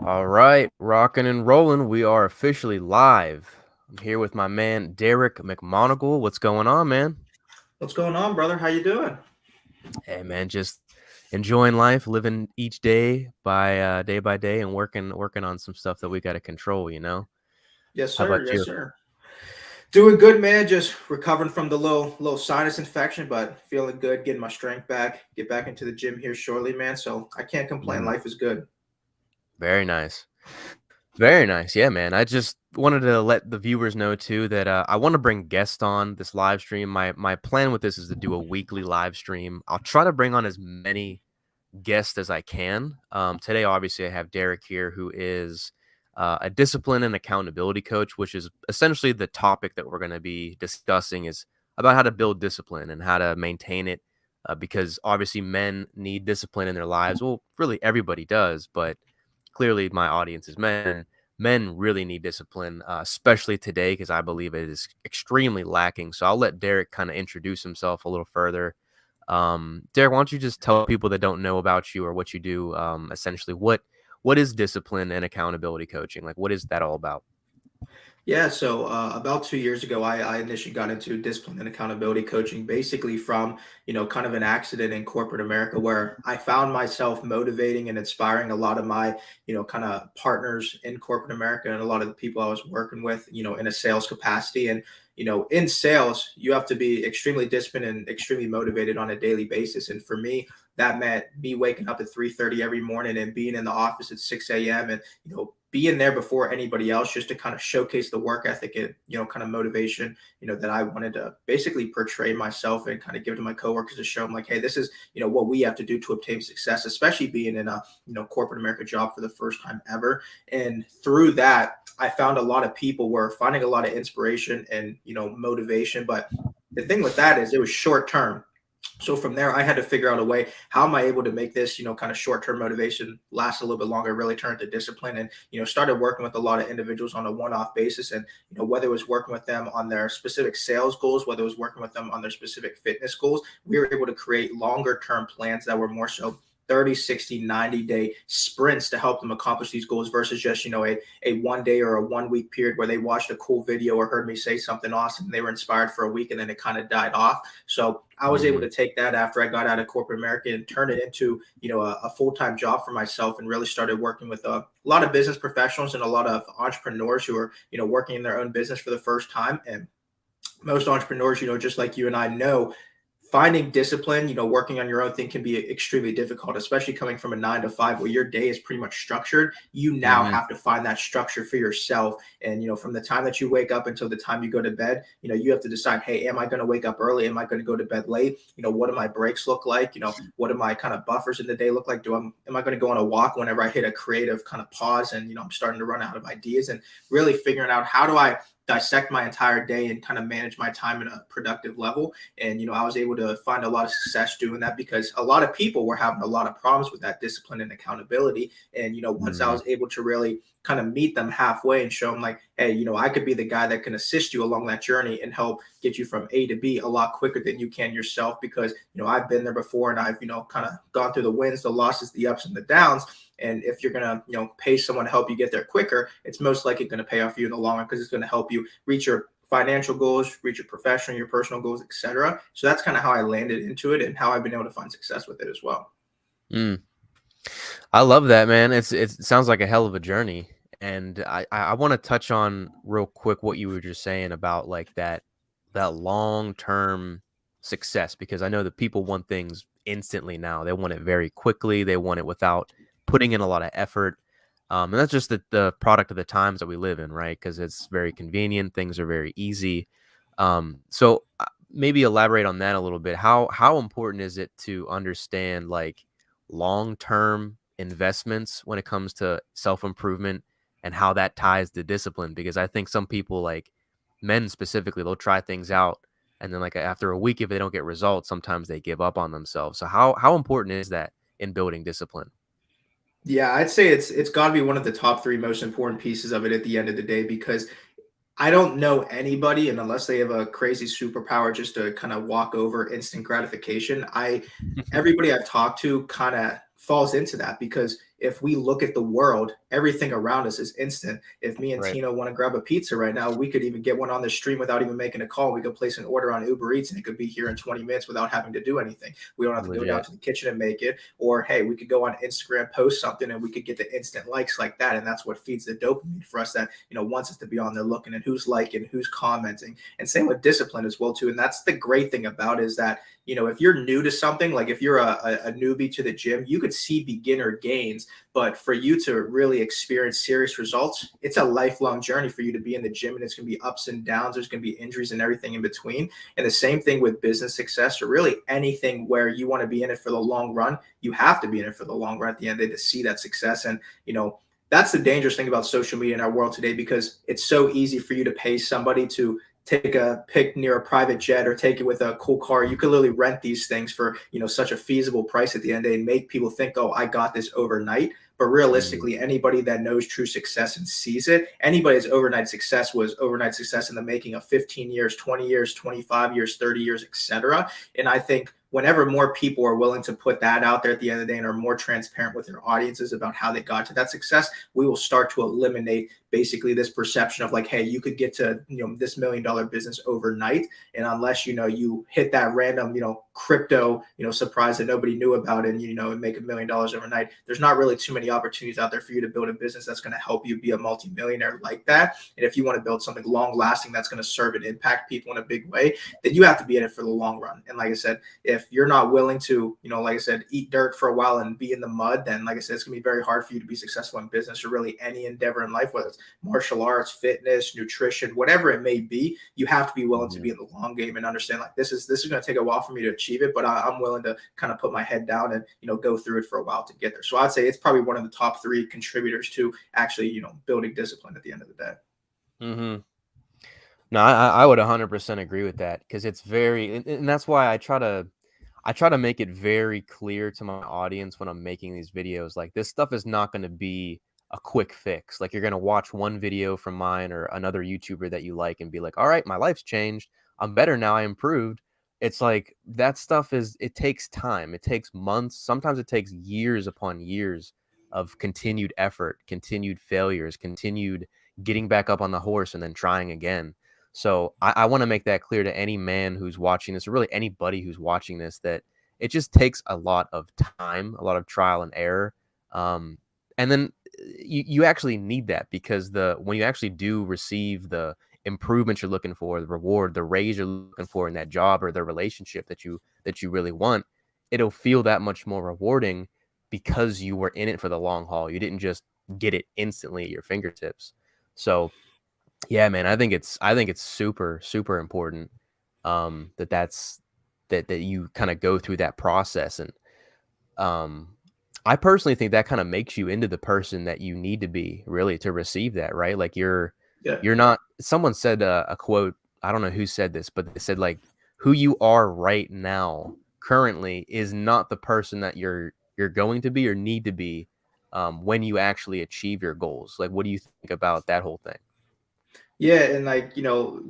All right, rocking and rolling. We are officially live. I'm here with my man Derek McMonagle. What's going on, man? What's going on, brother? How you doing? Hey, man, just enjoying life, living each day by day, and working on some stuff that we got to control. Yes, How sir. about Yes, you? sir. Doing good, man. Just recovering from the little sinus infection, but feeling good. Getting my strength back. Get back into the gym here shortly, man. So I can't complain. Mm, Life is good. very nice. Very nice. Yeah, man. I just wanted to let the viewers know too that I want to bring guests on this live stream. My plan with this is to do a weekly live stream. I'll try to bring on as many guest as I can. Today, obviously, I have Derek here, who is a discipline and accountability coach, which is essentially the topic that we're going to be discussing is about how to build discipline and how to maintain it. Because obviously, men need discipline in their lives. Well, really, everybody does, but clearly, my audience is men. Men really need discipline, especially today, because I believe it is extremely lacking. So I'll let Derek kind of introduce himself a little further. Derek, why don't you just tell people that don't know about you or what you do, essentially what is discipline and accountability coaching? Like, what is that all about? Yeah, so about 2 years ago, I initially got into discipline and accountability coaching, basically from kind of an accident in corporate America where I found myself motivating and inspiring a lot of my kind of partners in corporate America and a lot of the people I was working with, in a sales capacity. And in sales, you have to be extremely disciplined and extremely motivated on a daily basis. And for me, that meant me waking up at 3:30 every morning and being in the office at 6 a.m. and being there before anybody else just to kind of showcase the work ethic and kind of motivation that I wanted to basically portray myself and kind of give to my coworkers to show them like, hey, this is what we have to do to obtain success, especially being in a corporate America job for the first time ever. And through that, I found a lot of people were finding a lot of inspiration and motivation. But the thing with that is it was short term. So from there, I had to figure out a way. How am I able to make this, kind of short-term motivation last a little bit longer? Really turn to discipline, and started working with a lot of individuals on a one-off basis. And whether it was working with them on their specific sales goals, whether it was working with them on their specific fitness goals, we were able to create longer-term plans that were more so 30, 60, 90-day sprints to help them accomplish these goals versus just, a 1 day or a 1 week period where they watched a cool video or heard me say something awesome. They were inspired for a week and then it kind of died off. So I was able Mhm. to take that after I got out of corporate America and turn it into, a full-time job for myself and really started working with a lot of business professionals and a lot of entrepreneurs who are, working in their own business for the first time. And most entrepreneurs, just like you and I know, finding discipline, working on your own thing can be extremely difficult, especially coming from a 9 to 5 where your day is pretty much structured. You now Mhm. have to find that structure for yourself. And, from the time that you wake up until the time you go to bed, you have to decide, hey, am I going to wake up early? Am I going to go to bed late? What do my breaks look like? What do my kind of buffers in the day look like? Am I going to go on a walk whenever I hit a creative kind of pause and, I'm starting to run out of ideas and really figuring out how do I dissect my entire day and kind of manage my time at a productive level. And I was able to find a lot of success doing that because a lot of people were having a lot of problems with that discipline and accountability. And once I Mhm. was able to really kind of meet them halfway and show them like, hey, I could be the guy that can assist you along that journey and help get you from A to B a lot quicker than you can yourself because I've been there before and I've kind of gone through the wins, the losses, the ups and the downs. And if you're gonna, pay someone to help you get there quicker, it's most likely going to pay off for you in the long run because it's going to help you reach your financial goals, reach your professional, your personal goals, etc. So that's kind of how I landed into it and how I've been able to find success with it as well. Mm. I love that, man. It sounds like a hell of a journey, and I want to touch on real quick what you were just saying about like that long term success because I know that people want things instantly now. They want it very quickly. They want it without putting in a lot of effort. And that's just the product of the times that we live in, right? Because it's very convenient. Things are very easy. So maybe elaborate on that a little bit. How important is it to understand like long-term investments when it comes to self-improvement and how that ties to discipline? Because I think some people, like men specifically, they'll try things out and then like after a week if they don't get results, sometimes they give up on themselves. So how important is that in building discipline? Yeah, I'd say it's got to be one of the top three most important pieces of it at the end of the day because I don't know anybody, and unless they have a crazy superpower just to kind of walk over instant gratification, everybody I've talked to kind of falls into that because if we look at the world, everything around us is instant. If me and Right. Tino want to grab a pizza right now, we could even get one on the stream without even making a call. We could place an order on Uber Eats and it could be here in 20 minutes without having to do anything. We don't have to go down Legit. to the kitchen and make it. Or, hey, we could go on Instagram, post something, and we could get the instant likes like that. And that's what feeds the dopamine for us that, wants us to be on there looking at who's liking, who's commenting. And same with discipline as well, too. And that's the great thing about it is that, if you're new to something, like if you're a newbie to the gym, you could see beginner gains. But for you to really experience serious results, it's a lifelong journey for you to be in the gym, and it's going to be ups and downs. There's going to be injuries and everything in between. And the same thing with business success, or really anything where you want to be in it for the long run. You have to be in it for the long run at the end of the day to see that success. And, that's the dangerous thing about social media in our world today, because it's so easy for you to pay somebody to take a pic near a private jet or take it with a cool car. You could literally rent these things for, such a feasible price at the end of the day and make people think, oh, I got this overnight. But Mhm. realistically, anybody that knows true success and sees it, anybody's overnight success was overnight success in the making of 15 years, 20 years, 25 years, 30 years, etc. And I think whenever more people are willing to put that out there at the end of the day and are more transparent with their audiences about how they got to that success, we will start to eliminate basically this perception of like, hey, you could get to this $1 million business overnight, and unless you hit that random crypto surprise that nobody knew about, and and make $1 million overnight, there's not really too many opportunities out there for you to build a business that's going to help you be a multimillionaire like that. And if you want to build something long lasting that's going to serve and impact people in a big way, then you have to be in it for the long run. And like I said, if you're not willing to like I said, eat dirt for a while and be in the mud, then like I said, it's going to be very hard for you to be successful in business or really any endeavor in life, whether it's martial arts, fitness, nutrition, whatever it may be. You have to be willing to Mhm. be in the long game and understand like this is going to take a while for me to achieve it, but I'm willing to kind of put my head down and go through it for a while to get there. So I'd say it's probably one of the top three contributors to actually building discipline at the end of the day. Mhm. No, I would 100% agree with that, because it's very, and that's why I try to make it very clear to my audience when I'm making these videos. Like, this stuff is not going to be a quick fix. Like, you're going to watch one video from mine or another YouTuber that you like and be like, all right, my life's changed. I'm better now. I improved. It's like that stuff it takes time. It takes months. Sometimes it takes years upon years of continued effort, continued failures, continued getting back up on the horse and then trying again. So I want to make that clear to any man who's watching this, or really anybody who's watching this, that it just takes a lot of time, a lot of trial and error. And then you actually need that, because when you actually do receive the improvements you're looking for, the reward, the raise you're looking for in that job or the relationship that you really want, it'll feel that much more rewarding because you were in it for the long haul. You didn't just get it instantly at your fingertips. So yeah, man, I think it's super, super important, that you kinda go through that process. And, um, I personally think that kinda makes you into the person that you need to be, really, to receive that, right? Like, Yeah. you're not someone said, a quote, I don't know who said this, but they said, like, "Who you are right now, currently, is not the person that you're going to be or need to be, when you actually achieve your goals." Like, what do you think about that whole thing? Yeah, and like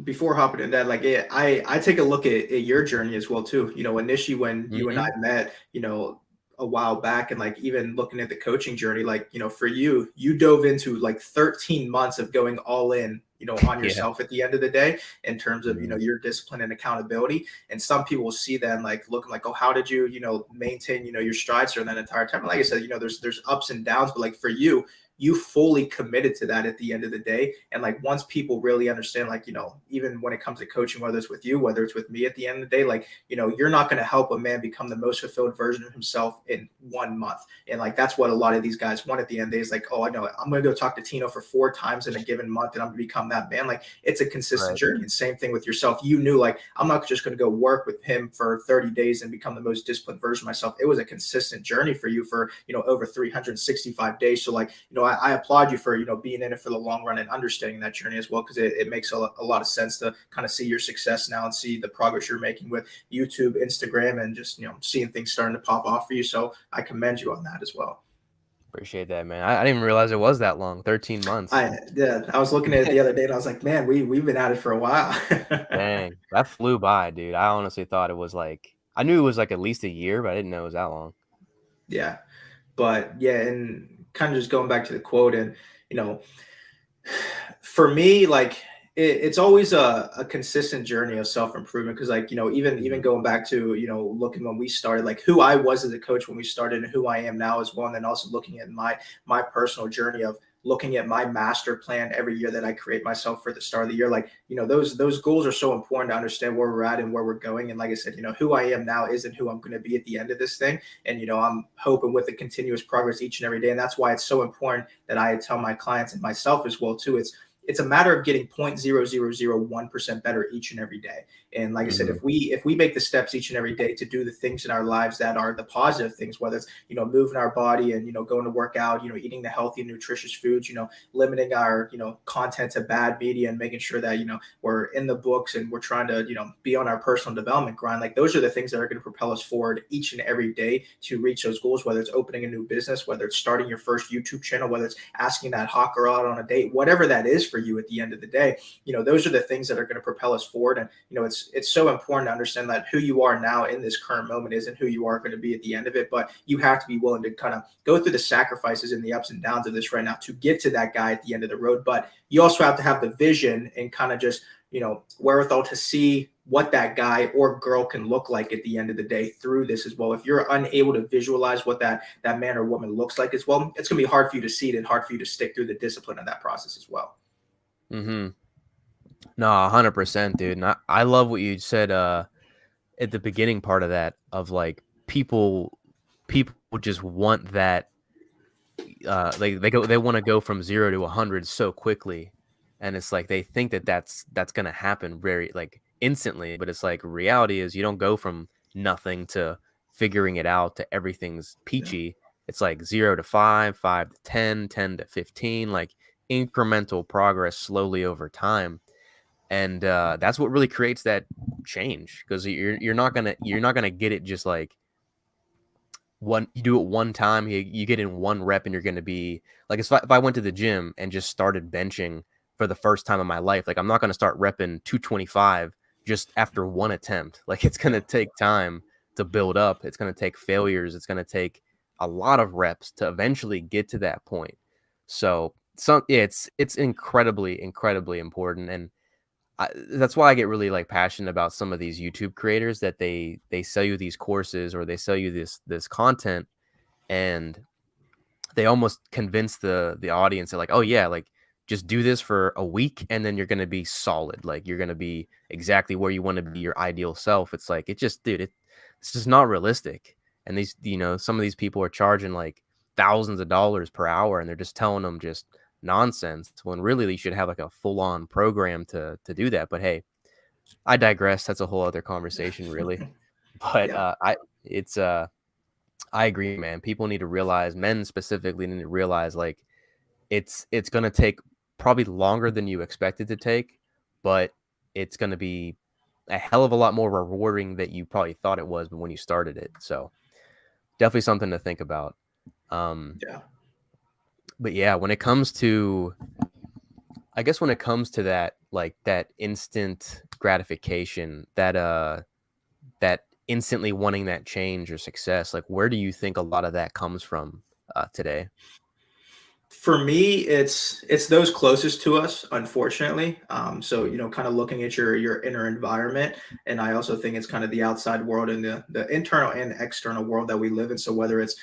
before hopping in that, like I take a look at your journey as well too. Initially when you and I Mhm. met, a while back, and like even looking at the coaching journey, like for you, you dove into like 13 months of going all in, on Yeah. yourself at the end of the day in terms of Mhm. your discipline and accountability. And some people will see that and like looking like, oh, how did you maintain your strides during that entire time? And like I said, there's ups and downs, but like for you, you fully committed to that at the end of the day. And like once people really understand, like, even when it comes to coaching, whether it's with you, whether it's with me at the end of the day, like, you're not going to help a man become the most fulfilled version of himself in 1 month. And like that's what a lot of these guys want at the end of the day is like, oh, I know it. I'm going to go talk to Tino for 4 times in a given month and I'm going to become that man. Like it's a consistent Right. journey. And same thing with yourself. You knew like I'm not just going to go work with him for 30 days and become the most disciplined version of myself. It was a consistent journey for you for over 365 days. So like I applaud you for being in it for the long run and understanding that journey as well, because it makes a lot of sense to kind of see your success now and see the progress you're making with YouTube, Instagram, and just seeing things starting to pop off for you. So I commend you on that as well. Appreciate that, man. I didn't even realize it was that long, 13 months. I was looking at it the other day and I was like, man, we've been at it for a while. Dang, that flew by, dude. I honestly thought it was like, I knew it was like at least a year, but I didn't know it was that long. Yeah. But yeah, and kind of just going back to the quote, and you know, for me, like it's always a consistent journey of self improvement. Because like even Mhm, going back to looking when we started, like who I was as a coach when we started, and who I am now as well, and then also looking at my personal journey of looking at my master plan every year that I create myself for the start of the year. Like those goals are so important to understand where we're at and where we're going. And like I said, who I am now isn't who I'm going to be at the end of this thing. And I'm hoping with the continuous progress each and every day. And that's why it's so important that I tell my clients and myself as well too. It's a matter of getting 0.0001% better each and every day. And like I said, mhm, if we make the steps each and every day to do the things in our lives that are the positive things, whether it's moving our body and going to work out, eating the healthy and nutritious foods, limiting our content to bad media, and making sure that we're in the books and we're trying to be on our personal development grind. Like those are the things that are going to propel us forward each and every day to reach those goals, whether it's opening a new business, whether it's starting your first YouTube channel, whether it's asking that hot girl out on a date, whatever that is for you at the end of the day. Those are the things that are going to propel us forward. And it's so important to understand that who you are now in this current moment isn't who you are going to be at the end of it. But you have to be willing to kind of go through the sacrifices and the ups and downs of this right now to get to that guy at the end of the road. But you also have to have the vision and kind of just wherewithal to see what that guy or girl can look like at the end of the day through this as well. If you're unable to visualize what that man or woman looks like as well, it's going to be hard for you to see it and hard for you to stick through the discipline of that process as well. mhm. No, 100%, dude, and I love what you said, at the beginning part of that, of, like, people just want that, like, they wanna go from 0 to 100 so quickly, and it's like they think that that's gonna happen very, like, instantly, but it's like, reality is you don't go from nothing to figuring it out to everything's Yeah. peachy. It's like 0 to 5, 5 to 10, 10 to 15, like, incremental progress slowly over time. And that's what really creates that change, because you're not gonna get it just like one. You do it one time, you get in one rep, and you're gonna be like, if I went to the gym and just started benching for the first time in my life, like I'm not gonna start repping 225 just after one attempt. Like it's Yeah. gonna take time to build up. It's gonna take failures. It's gonna take a lot of reps to eventually get to that point. So yeah, it's incredibly, incredibly important. And that's why I get really, like, passionate about some of these YouTube creators, that they sell you these courses, or they sell you this content, and they almost convince the audience that, like, "Oh, yeah, like, just do this for a week, and then you're gonna be solid, like, you're gonna be exactly where you wanna be, your ideal self." It's like, it just dude, it's just not realistic, and some of these people are charging, like, thousands of dollars per hour, and they're just telling them just nonsense, when really you should have, like, a full-on program to do that. But hey, I digress, that's a whole other conversation, really. But, Yeah. it's, I agree, man. People need to realize, men specifically need to realize, like, it's gonna take probably longer than you expect it to take, but it's gonna be a hell of a lot more rewarding that you probably thought it was when you started it. So, definitely something to think about. Um, Yeah. but yeah, when it comes to that, like, that instant gratification, that instantly wanting that change or success, like, where do you think a lot of that comes from, today? For me, it's those closest to us, unfortunately. So kind of looking at your inner environment, and I also think it's kind of the outside world and the internal and external world that we live in. So whether it's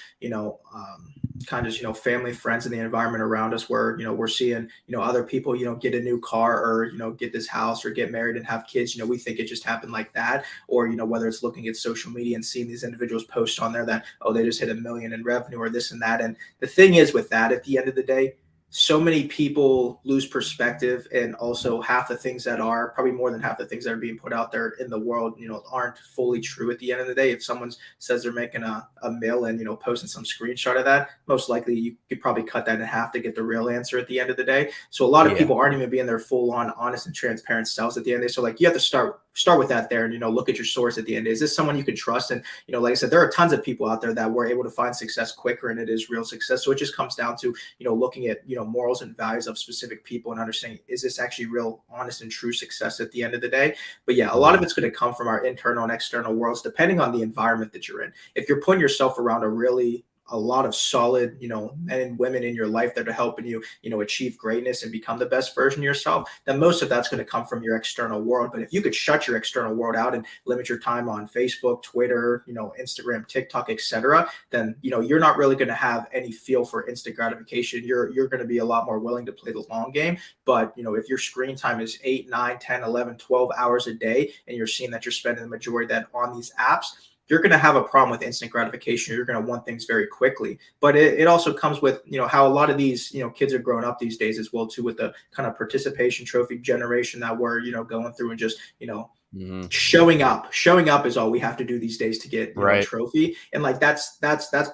kind of family, friends, and the environment around us, where we're seeing other people get a new car, or get this house, or get married and have kids. We think it just happened like that. Or whether it's looking at social media and seeing these individuals post on there that, oh, they just hit 1 million in revenue, or this and that. And the thing is with that, at the end of the day, so many people lose perspective, and also half the things that are, probably more than half the things that are being put out there in the world aren't fully true at the end of the day. If someone says they're making a mill and posting some screenshot of that, most likely you could probably cut that in half to get the real answer at the end of the day. So a lot of Yeah. people aren't even being their full on honest and transparent selves at the end of the day. So like you have to start with that there, and look at your source at the end. Is this someone you can trust? And like I said, there are tons of people out there that were able to find success quicker, and it is real success. So it just comes down to looking at morals and values of specific people, and understanding, is this actually real, honest, and true success at the end of the day. But yeah, a lot of Mhm. it's going to come from our internal and external worlds, depending on the environment that you're in. If you're putting yourself around a really a lot of solid, men and women in your life that are helping you, achieve greatness and become the best version of yourself, then most of that's going to come from your external world. But if you could shut your external world out and limit your time on Facebook, Twitter, Instagram, TikTok, etc., then you're not really going to have any feel for instant gratification. You're going to be a lot more willing to play the long game. But if your screen time is 8, 9, 10, 11, 12 hours a day, and you're seeing that you're spending the majority of that on these apps, you're going to have a problem with instant gratification. You're going to want things very quickly. But it also comes with, how a lot of these, kids are growing up these days as well, too, with the kind of participation trophy generation that we're, going through and just, Hmm. showing up is all we have to do these days to get a Right. trophy. And like that's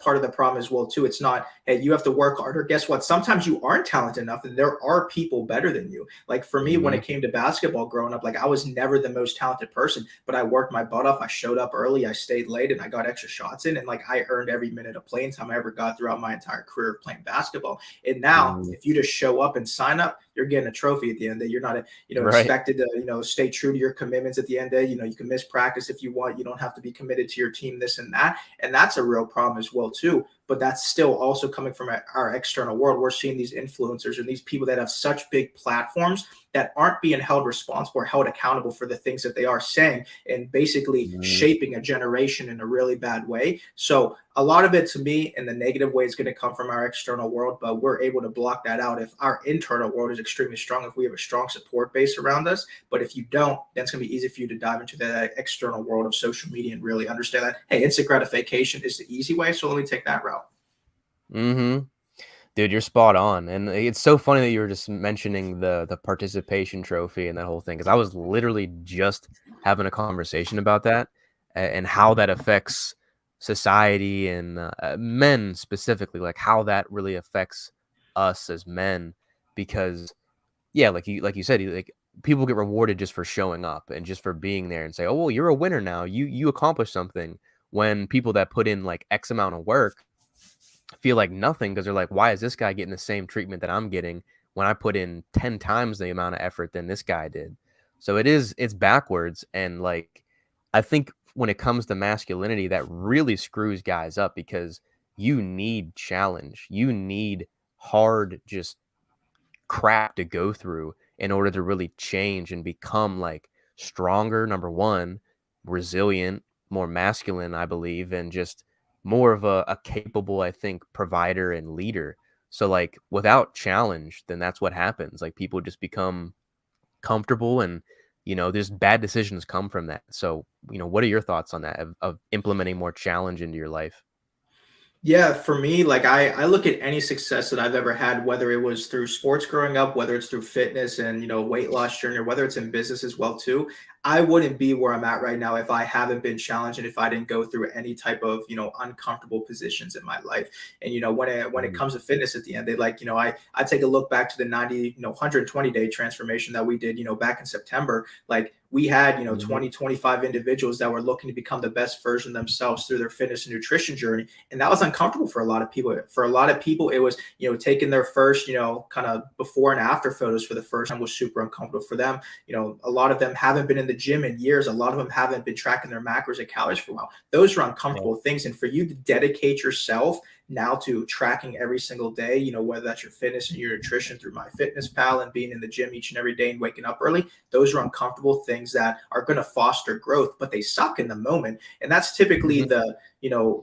part of the problem as well too. It's not, hey, you have to work harder. Guess what, sometimes you aren't talented enough and there are people better than you. Like for me, when Hmm. it came to basketball growing up, like I was never the most talented person, but I worked my butt off. I showed up early, I stayed late, and I got extra shots in, and like I earned every minute of playing time I ever got throughout my entire career of playing basketball. And now Hmm. if you just show up and sign up, you're getting a trophy at the end of the day. You're not Right. expected to stay true to your commitments at the end of the day. You can miss practice if you want. You don't have to be committed to your team, this and that. And that's a real problem as well too. But that's still also coming from our external world. We're seeing these influencers and these people that have such big platforms that aren't being held responsible or held accountable for the things that they are saying, and basically Hmm. shaping a generation in a really bad way. So a lot of it, to me, in the negative way, is going to come from our external world, but we're able to block that out if our internal world is extremely strong, if we have a strong support base around us. But if you don't, then it's going to be easy for you to dive into the external world of social media and really understand that, hey, instant gratification is the easy way, so let me take that route. Hmm. Dude, you're spot on, and it's so funny that you were just mentioning the participation trophy and that whole thing, because I was literally just having a conversation about that, and how that affects society and men specifically, like how that really affects us as men. Because yeah, like you said, like people get rewarded just for showing up and just for being there and say, oh well, you're a winner now. You accomplished something. When people that put in like X amount of work feel like nothing because they're like, why is this guy getting the same treatment that I'm getting when I put in 10 times the amount of effort than this guy did? So it's backwards. And like, I think when it comes to masculinity, that really screws guys up because you need challenge. You need hard, just crap to go through in order to really change and become like stronger, number one, resilient, more masculine, I believe, and just more of a capable, I think, provider and leader. So like without challenge, then that's what happens. Like people just become comfortable and there's bad decisions come from that. So, what are your thoughts on that of implementing more challenge into your life? Yeah, for me, like I look at any success that I've ever had, whether it was through sports growing up, whether it's through fitness and weight loss journey, or whether it's in business as well too. I wouldn't be where I'm at right now if I haven't been challenged and if I didn't go through any type of uncomfortable positions in my life. And when it Mhm. comes to fitness at the end, they like I take a look back to the 90 120-day transformation that we did back in September. Like we had Mhm. 20 25 individuals that were looking to become the best version of themselves through their fitness and nutrition journey, and that was uncomfortable for a lot of people. For a lot of people, it was taking their first kind of before and after photos for the first time was super uncomfortable for them. A lot of them haven't been in the gym in years. A lot of them haven't been tracking their macros and calories for a while. Those are Yeah. uncomfortable things, and for you to dedicate yourself now to tracking every single day, whether that's your fitness and your nutrition through my fitness pal and being in the gym each and every day and waking up early, those are uncomfortable things that are going to foster growth, but they suck in the moment. And that's typically Mhm.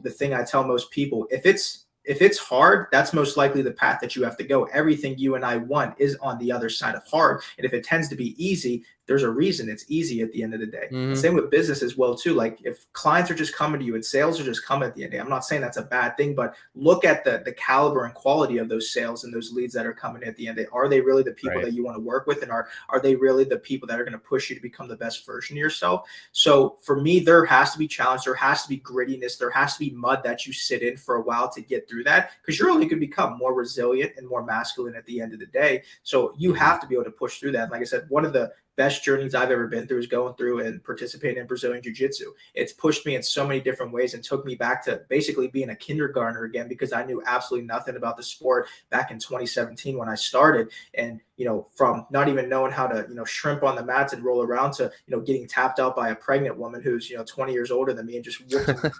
the thing I tell most people. If it's hard, that's most likely the path that you have to go. Everything you and I want is on the other side of hard. And if it tends to be easy, there's a reason it's easy at the end of the day. And Mhm. same with business as well too. Like if clients are just coming to you and sales are just coming at the end of the day, I'm not saying that's a bad thing, but look at the caliber and quality of those sales and those leads that are coming at the end of the day. Are they really the people Right. that you want to work with? And are they really the people that are going to push you to become the best version of yourself? So for me, there has to be challenge. There has to be grittiness. There has to be mud that you sit in for a while to get through that, because you're only going to become more resilient and more masculine at the end of the day. So you Mhm. have to be able to push through that. Like I said, one of the best journeys I've ever been through is going through and participating in Brazilian Jiu Jitsu. It's pushed me in so many different ways and took me back to basically being a kindergartner again because I knew absolutely nothing about the sport back in 2017 when I started. And from not even knowing how to shrimp on the mats and roll around to getting tapped out by a pregnant woman who's 20 years older than me and just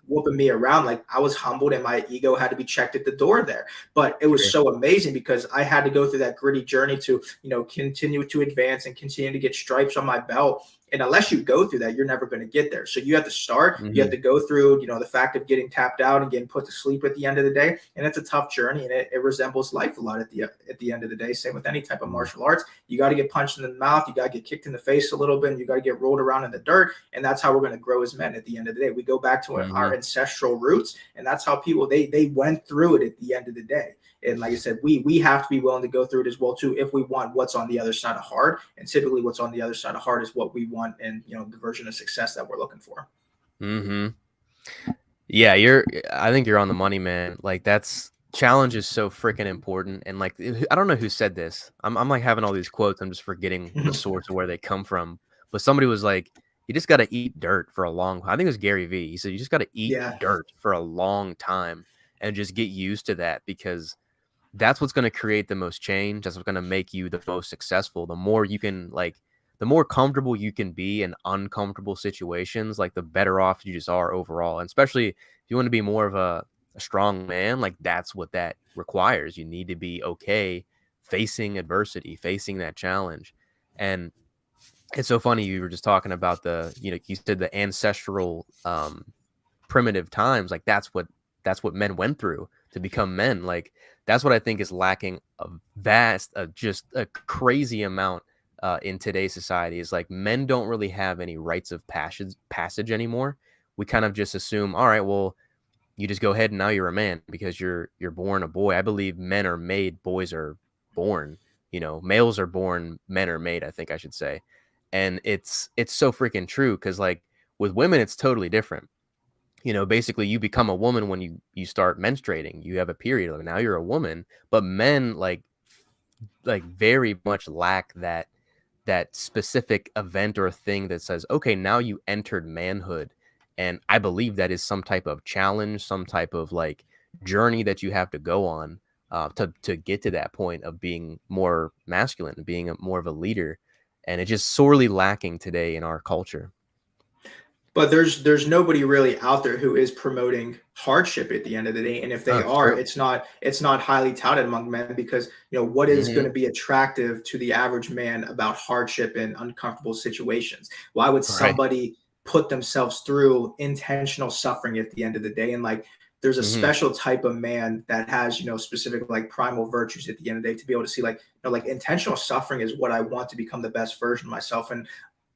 whooping me around. Like, I was humbled and my ego had to be checked at the door there. But it was Sure. so amazing because I had to go through that gritty journey to continue to advance and continue to get stripes on my belt. And unless you go through that, you're never going to get there. So you have to start, you have Mhm. to go through, the fact of getting tapped out and getting put to sleep at the end of the day. And it's a tough journey, and it resembles life a lot at the end of the day. Same with any type of Mhm. martial arts. You got to get punched in the mouth, you got to get kicked in the face a little bit, and you got to get rolled around in the dirt. And that's how we're going to grow as men at the end of the day. We go back to our Mhm. ancestral roots, and that's how people they went through it at the end of the day. And like I said, we have to be willing to go through it as well too if we want what's on the other side of hard. And typically, what's on the other side of hard is what we want, and the version of success that we're looking for. Mhm. Yeah, I think you're on the money, man. Like, that's challenge is so freaking important, and, like, I don't know who said this. I'm, like, having all these quotes, I'm just forgetting the source of where they come from, but somebody was like, "You just gotta eat dirt for a long." I think it was Gary Vee. He said, "You just gotta eat Yeah. dirt for a long time and just get used to that because that's what's gonna create the most change. That's what's gonna make you the most successful. The more you can, like, the more comfortable you can be in uncomfortable situations, like, the better off you just are overall. And especially if you want to be more of a strong man, like, that's what that requires. You need to be okay facing adversity, facing that challenge. And it's so funny you were just talking about you said the ancestral primitive times, like, that's what men went through to become men. Like, that's what I think is lacking a just a crazy amount in today's society is like men don't really have any rites of passage anymore. We kind of just assume, all right, well, you just go ahead and now you're a man because you're born a boy. I believe men are made, boys are born. Males are born, men are made, I think I should say. And it's so freaking true because, like, with women it's totally different. Basically you become a woman when you start menstruating. You have a period, like, now you're a woman. But men, like very much lack that specific event or thing that says, okay, now you entered manhood. And I believe that is some type of challenge, some type of, like, journey that you have to go on to get to that point of being more masculine, being more of a leader. And it's just sorely lacking today in our culture. But there's nobody really out there who is promoting hardship at the end of the day. And if Oh, they it's are, true. it's not highly touted among men because what is going Hmm. to be attractive to the average man about hardship and uncomfortable situations? Why would Right. somebody put themselves through intentional suffering at the end of the day? And like, there's a Hmm. special type of man that has specific like primal virtues at the end of the day to be able to see like like intentional suffering is what I want to become the best version of myself. And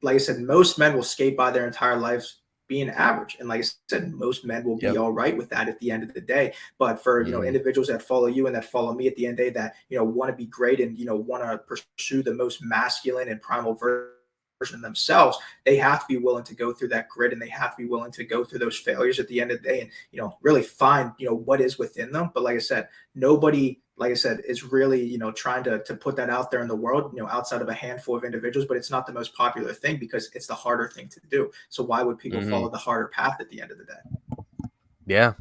like I said, most men will skate by their entire lives being average. And like I said, most men will be Yep. all right with that at the end of the day. But for Hmm. individuals that follow you and that follow me at the end of the day that want to be great and want to pursue the most masculine and primal version themselves, they have to be willing to go through that grit and they have to be willing to go through those failures at the end of the day and really find what is within them. But like I said, nobody, like I said, is really trying to put that out there in the world, outside of a handful of individuals. But it's not the most popular thing because it's the harder thing to do. So why would people Hmm. follow the harder path at the end of the day? Yeah.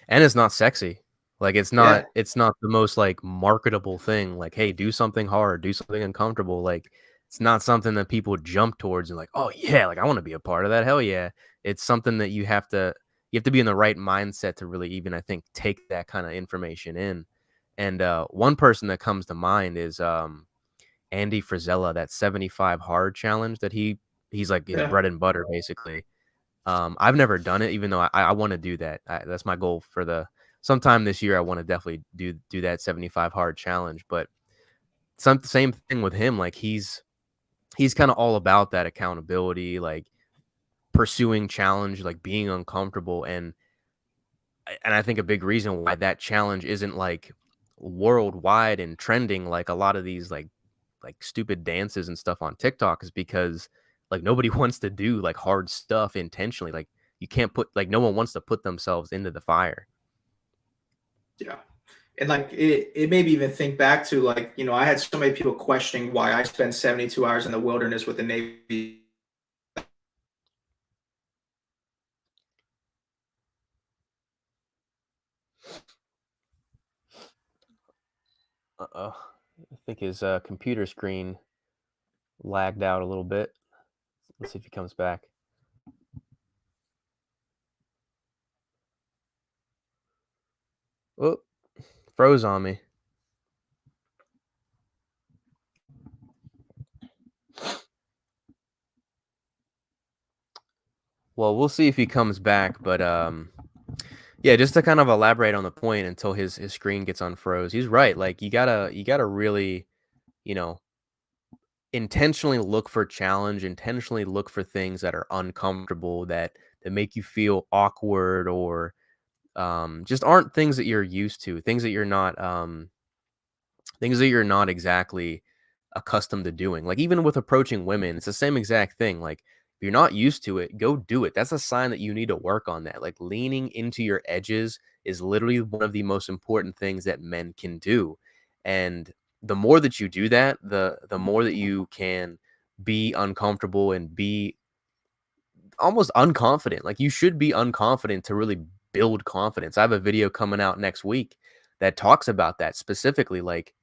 And it's not sexy. Like, Yeah. it's not the most, like, marketable thing, like, "Hey, do something hard, do something uncomfortable," like, it's not something that people jump towards and like, "Oh, yeah, like, I wanna be a part of that, hell yeah." It's something that you have to be in the right mindset to really even, I think, take that kinda information in. And, one person that comes to mind is, Andy Frisella, that 75 hard challenge that he's like his Yeah. bread and butter, basically. I've never done it, even though I wanna do that. That's my goal for the sometime this year. I wanna definitely do that 75 hard challenge. But same thing with him, like, he's kinda all about that accountability, like, pursuing challenge, like, being uncomfortable. And I think a big reason why that challenge isn't, like, worldwide and trending like a lot of these, like, stupid dances and stuff on TikTok is because, like, nobody wants to do, like, hard stuff intentionally. Like, you can't put like, no one wants to put themselves into the fire. Yeah. And like it made me even think back to like, I had so many people questioning why I spend 72 hours in the wilderness with the Navy. Uh-oh. I think his computer screen lagged out a little bit. Let's see if he comes back. Oh, froze on me. Well, we'll see if he comes back, but yeah, just to kind of elaborate on the point until his screen gets unfroze. He's right. Like you gotta really, you know, intentionally look for challenge, intentionally look for things that are uncomfortable, that make you feel awkward, or just aren't things that you're used to, things that you're not exactly accustomed to doing. Like even with approaching women, it's the same exact thing. Like if you're not used to it, go do it. That's a sign that you need to work on that. Like leaning into your edges is literally one of the most important things that men can do. And the more that you do that, the more that you can be uncomfortable and be almost unconfident. Like you should be unconfident to really build confidence. I have a video coming out next week that talks about that specifically. Like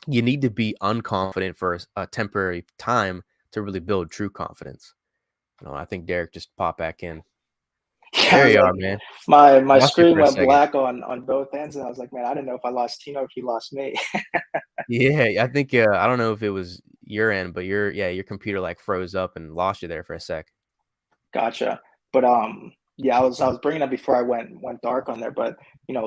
you need to be unconfident for a temporary time to really build true confidence. I think Derek just popped back in. Yeah, I There was you like, are, man. my Lost you screen for a went second. black on both ends, and I was like, man, I didn't know if I lost Tino or if he lost me. Yeah, I think I don't know if it was your end, but your computer like froze up and lost you there for a sec. Gotcha. But yeah, I was bringing up before I went dark on there, but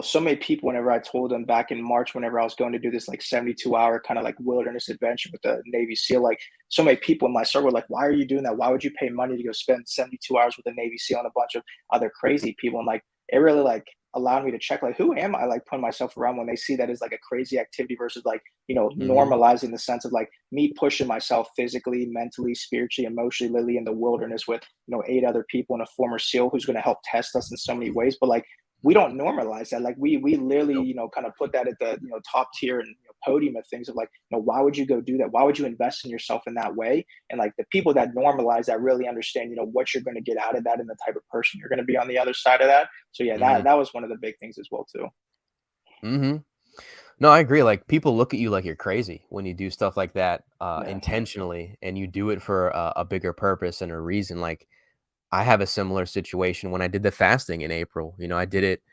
so many people whenever I told them back in March, whenever I was going to do this like 72-hour kind of like wilderness adventure with the Navy SEAL, like so many people in my circle were like, why are you doing that? Why would you pay money to go spend 72 hours with a Navy SEAL and a bunch of other crazy people? And like it really like allowed me to check like who am I like putting myself around when they see that as like a crazy activity versus like Mhm. normalizing the sense of like me pushing myself physically, mentally, spiritually, emotionally, literally in the wilderness with 8 other people and a former SEAL who's going to help test us in so many ways. But like we don't normalize that. Like we literally Nope. kind of put that at the top tier and podium of things of like why would you go do that? Why would you invest in yourself in that way? And like the people that normalize that really understand what you're going to get out of that and the type of person you're going to be on the other side of that. So yeah, that Mhm. that was one of the big things as well too. Mhm. No, I agree. Like people look at you like you're crazy when you do stuff like that Yeah. intentionally, and you do it for a bigger purpose and a reason. Like I have a similar situation when I did the fasting in April. I did it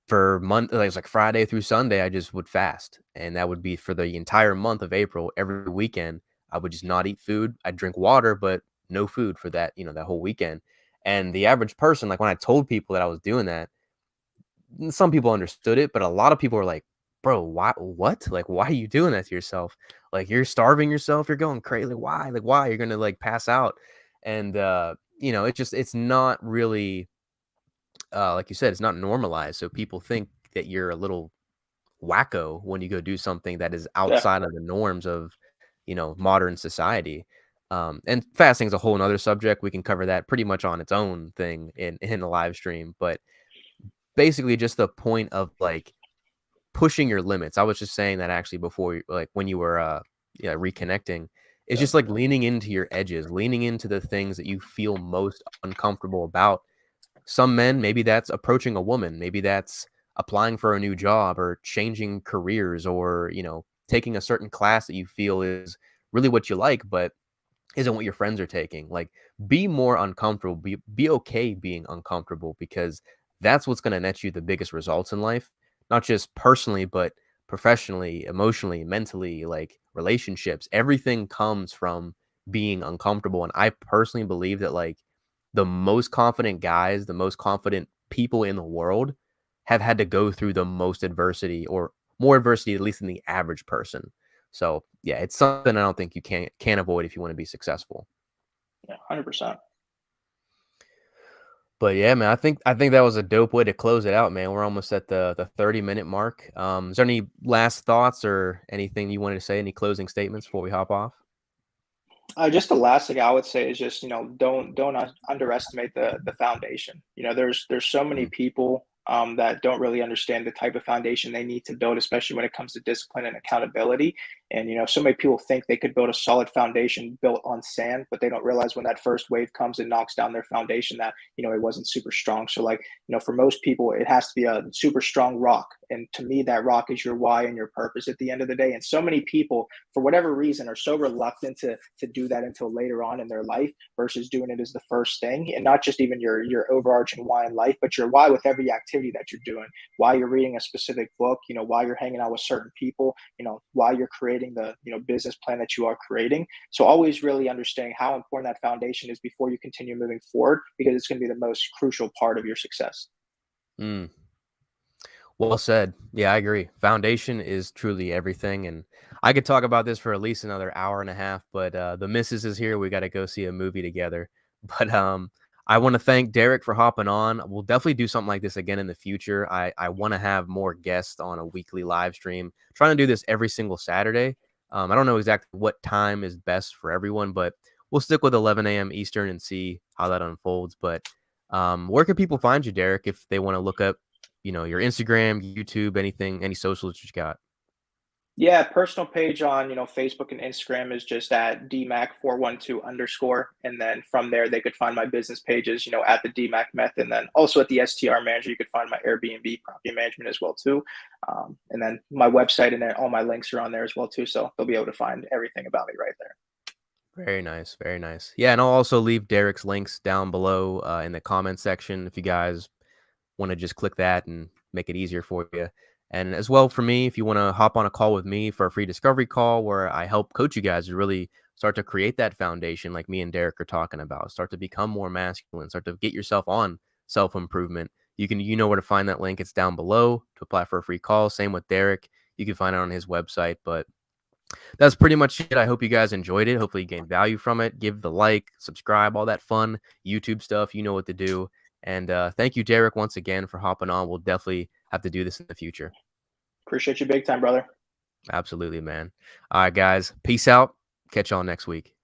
for month, like, it was like Friday through Sunday, I just would fast, and that would be for the entire month of April. Every weekend, I would just not eat food. I'd drink water, but no food for that whole weekend. And the average person, like when I told people that I was doing that, some people understood it, but a lot of people were like, "Bro, why? What? Like, why are you doing that to yourself? Like, you're starving yourself. You're going crazy. Why? Like, why? You're gonna like pass out." And it's not really like you said, it's not normalized. So people think that you're a little wacko when you go do something that is Yeah. outside of the norms of, modern society. And fasting is a whole nother subject. We can cover that pretty much on its own thing in a live stream. But basically, just the point of like pushing your limits. I was just saying that actually before, like when you were yeah, reconnecting. It's Yeah. just like leaning into your edges, leaning into the things that you feel most uncomfortable about. Some men, maybe that's approaching a woman, maybe that's applying for a new job or changing careers, or, taking a certain class that you feel is really what you like, but isn't what your friends are taking. Like, be more uncomfortable, be okay being uncomfortable, because that's what's going to net you the biggest results in life, not just personally, but professionally, emotionally, mentally, like relationships. Everything comes from being uncomfortable. And I personally believe that like the most confident guys, the most confident people in the world have had to go through the most adversity, or more adversity, at least than the average person. So yeah, it's something I don't think you can't avoid if you want to be successful. Yeah. 100%. But yeah, man, I think that was a dope way to close it out, man. We're almost at the 30-minute mark. Is there any last thoughts or anything you wanted to say? Any closing statements before we hop off? Just the last thing I would say is just, don't underestimate the foundation. There's so many Mm, people that don't really understand the type of foundation they need to build, especially when it comes to discipline and accountability. And so many people think they could build a solid foundation built on sand, but they don't realize when that first wave comes and knocks down their foundation that it wasn't super strong. So like for most people, it has to be a super strong rock. And to me, that rock is your why and your purpose at the end of the day. And so many people, for whatever reason, are so reluctant to do that until later on in their life versus doing it as the first thing, and not just even your overarching why in life, but your why with every activity that you're doing, why you're reading a specific book, why you're hanging out with certain people, why you're creating the business plan that you are creating. So always really understanding how important that foundation is before you continue moving forward, because it's going to be the most crucial part of your success. Mm. Well said. Yeah, I agree. Foundation is truly everything, and I could talk about this for at least another hour and a half, but the missus is here. We got to go see a movie together. But I want to thank Derek for hopping on. We'll definitely do something like this again in the future. I want to have more guests on a weekly live stream. Trying to do this every single Saturday. I don't know exactly what time is best for everyone, but we'll stick with 11 a.m. Eastern and see how that unfolds. But where can people find you, Derek, if they want to look up your Instagram, YouTube, anything, any socials that you got? Yeah, personal page on, Facebook and Instagram is just at DMAC412 underscore. And then from there, they could find my business pages, at the DMAC Meth. And then also at the STR Manager, you could find my Airbnb property management as well, too. And then my website and then all my links are on there as well, too. So they'll be able to find everything about me right there. Very nice, very nice. Yeah, and I'll also leave Derek's links down below in the comment section if you guys want to just click that and make it easier for you. And as well for me, if you want to hop on a call with me for a free discovery call where I help coach you guys to really start to create that foundation like me and Derek are talking about, start to become more masculine, start to get yourself on self-improvement. You know where to find that link. It's down below to apply for a free call. Same with Derek. You can find it on his website. But that's pretty much it. I hope you guys enjoyed it. Hopefully you gained value from it. Give the like, subscribe, all that fun YouTube stuff. You know what to do. And thank you, Derek, once again for hopping on. We'll definitely have to do this in the future. Appreciate you big time, brother. Absolutely, man. All right, guys. Peace out. Catch y'all next week.